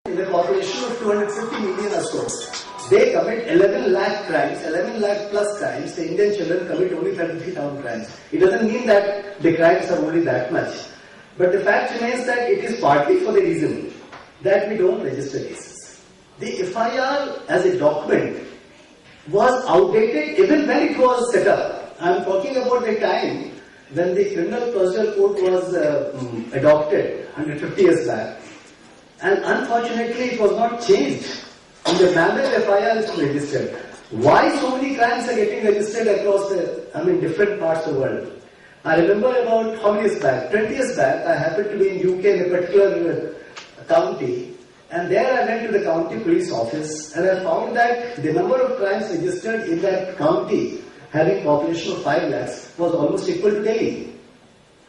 In a population of 250 million or so, they commit 11 lakh crimes, 11 lakh plus crimes. The Indian children commit only 33,000 crimes. It doesn't mean that the crimes are only that much. But the fact remains that it is partly for the reason that we don't register cases. The FIR as a document was outdated even when it was set up. I am talking about the time when the Criminal Procedure Code was adopted 150 years back. And unfortunately it was not changed in the manner FIR is registered. Why so many crimes are getting registered across different parts of the world? I remember about how many years back? 20 years back, I happened to be in UK in a particular county, and there I went to the county police office, and I found that the number of crimes registered in that county, having population of 5 lakhs, was almost equal to Delhi.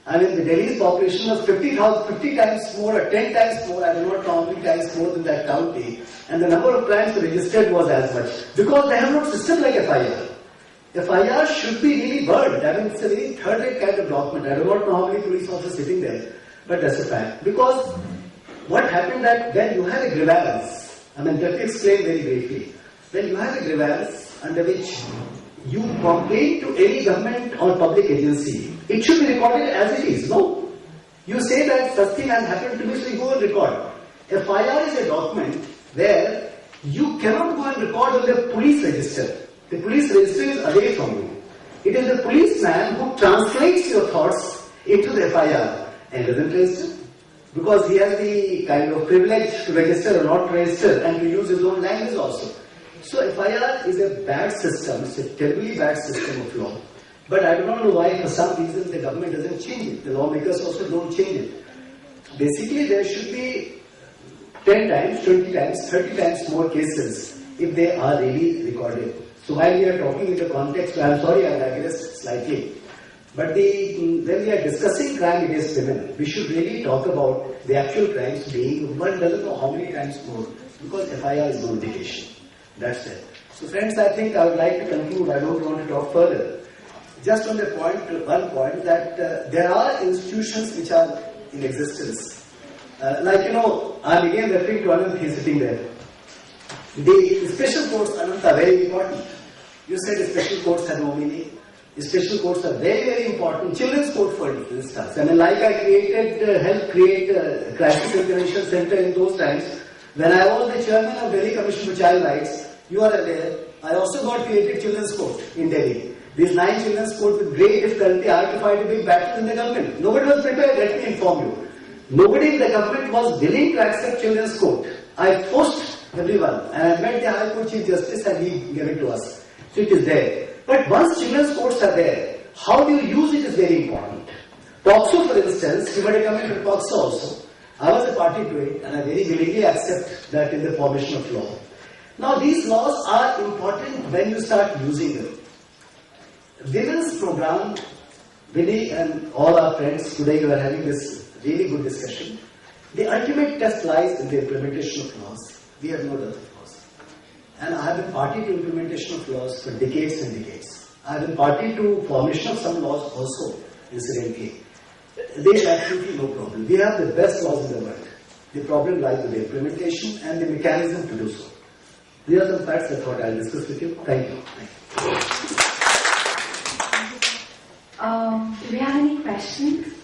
I mean, the Delhi's population was 50 times more or 10 times more, I do not know how many times more than that county, and the number of crimes registered was as much, because they have no system like FIR. FIR should be really burned. I mean, it's a very third-rate kind of document. I do not know how many police officers sitting there, but that's a fact. Because what happened that when you have a grievance, let me explain very briefly. When you have a grievance under which you complain to any government or public agency, it should be recorded as it is, no? You say that such thing has happened to me, so you go and record. FIR is a document where you cannot go and record on the police register. The police register is away from you. It is the policeman who translates your thoughts into the FIR and doesn't register. Because he has the kind of privilege to register or not register and to use his own language also. So FIR is a bad system, it's a terribly bad system of law. But I do not know why for some reason the government doesn't change it. The lawmakers also don't change it. Basically there should be 10 times, 20 times, 30 times more cases if they are really recorded. So while we are talking in the context, I am sorry I digressed slightly, but when we are discussing crime against women, we should really talk about the actual crimes being, one doesn't know how many times more, because FIR is no indication. That's it. So friends, I think I would like to conclude, I don't want to talk further. Just on the one point that there are institutions which are in existence. I'm again referring to Anand, he's sitting there. The special courts, Anand, are very important. You said special courts have no meaning. Special courts are very, very important. Children's court, for instance. I helped create a crisis intervention center in those times. When I was the chairman of Delhi Commission for Child Rights, you are aware, I also got created children's court in Delhi. These 9 children's courts with great difficulty, I had to fight a big battle in the government. Nobody was prepared, let me inform you. Nobody in the government was willing to accept children's court. I forced everyone, and I met the High Court Chief Justice and he gave it to us. So it is there. But once children's courts are there, how do you use it is very important. POCSO, for instance, you might have come into POCSO also. I was a party to it and I very willingly accept that in the formation of law. Now these laws are important when you start using them. Women's program, Vinny and all our friends, today we are having this really good discussion. The ultimate test lies in the implementation of laws. We have no doubt of course. And I have been party to implementation of laws for decades and decades. I have been party to formation of some laws also, incidentally. There is absolutely no problem. We have the best laws in the world. The problem lies with the implementation and the mechanism to do so. These are some facts I thought I'll discuss with you. Thank you. Do we have any questions?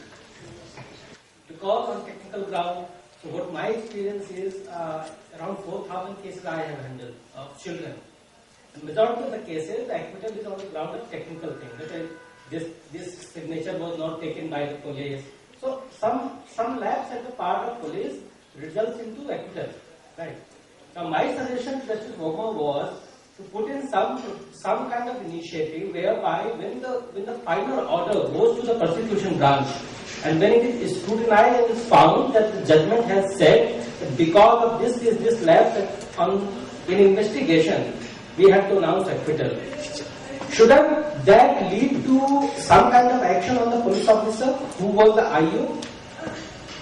Because on technical ground, so what my experience is, around 4,000 cases I have handled of children. The majority of the cases, the acquittal is on the ground of technical thing. That this signature was not taken by the police. So some lapse at the part of police results into acquittal. Right. Now my suggestion to Justice Bhoma was to put in some kind of initiative whereby when the final order goes to the prosecution branch and when it is scrutinized and is found that the judgment has said that because of this lapse in investigation we have to announce acquittal. Shouldn't that lead to some kind of action on the police officer who was the IO?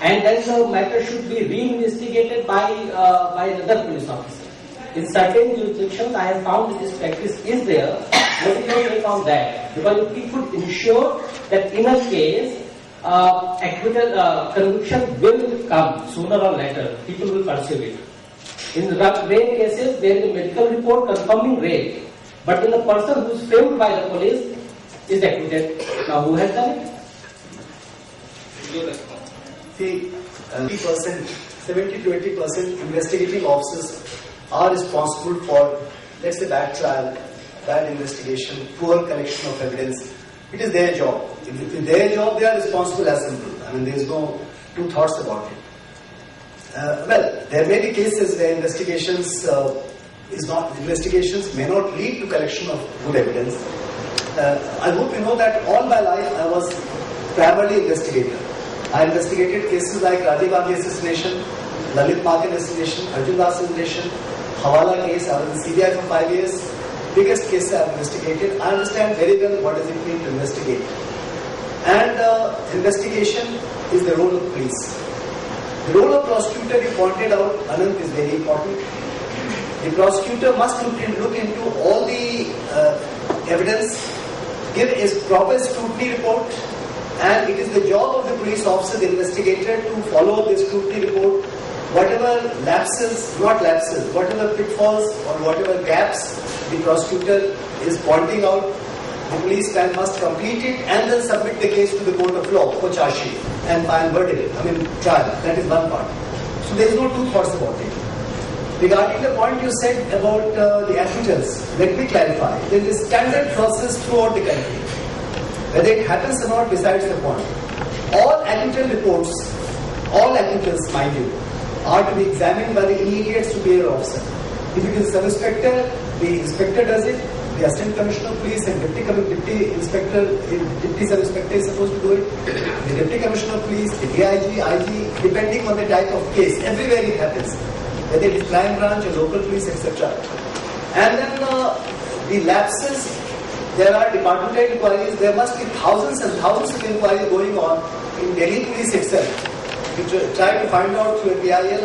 And then the matter should be reinvestigated by another police officer. In certain jurisdictions, I have found that this practice is there. What is your take on that? Because it could ensure that in a case, acquittal conviction will come sooner or later. People will pursue it. In rape cases, there is a medical report confirming rape, but then the person who is framed by the police is acquitted. Now, who has done it? See, 70 to 80% investigating officers are responsible for, let's say, bad trial, bad investigation, poor collection of evidence. It is their job. If it is their job, they are responsible as simple. I mean, there is no two thoughts about it. Well, there may be cases where investigations may not lead to collection of good evidence. I hope you know that all my life I was primarily investigator. I investigated cases like Rajiv Gandhi assassination, Lalit Makan assassination, Arjun Das assassination, Hawala case. I was in CBI for 5 years. Biggest case I have investigated. I understand very well what does it mean to investigate. And investigation is the role of police. The role of prosecutor, you pointed out, Anant, is very important. The prosecutor must look into all the evidence, give a proper scrutiny report, and it is the job of the police officer, the investigator, to follow the scrutiny report. Whatever lapses, not lapses, whatever pitfalls or whatever gaps the prosecutor is pointing out, the policeman must complete it and then submit the case to the court of law for charge sheet and final verdict. I mean, trial. That is one part. So there is no two thoughts about it. Regarding the point you said about the acquittals, let me clarify. There is a standard process throughout the country. Whether it happens or not, besides the point. All acquittal reports, all acquittals, mind you, are to be examined by the immediate superior officer. If it is a sub-inspector, the inspector does it, the assistant commissioner of police and deputy sub-inspector is supposed to do it, the deputy commissioner of police, the DIG, IG, depending on the type of case, everywhere it happens, whether it is crime branch or local police, etc. And then the lapses, there are departmental inquiries, there must be thousands and thousands of inquiries going on in Delhi police itself. We try to find out through a PIL,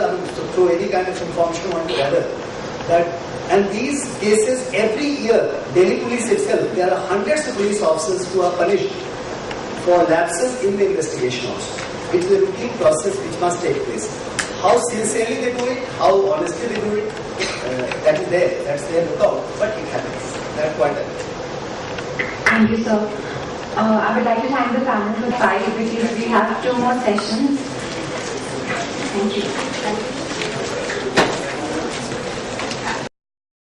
through any kind of information one to gather. And these cases, every year, Delhi police itself, there are hundreds of police officers who are punished for lapses in the investigation also. It is a routine process which must take place. How sincerely they do it, how honestly they do it, that is there, that's their lookout, but it happens. That's quite happens. Thank you, sir. I would like to thank the panel for 5 because we have 2 more sessions. Thank you.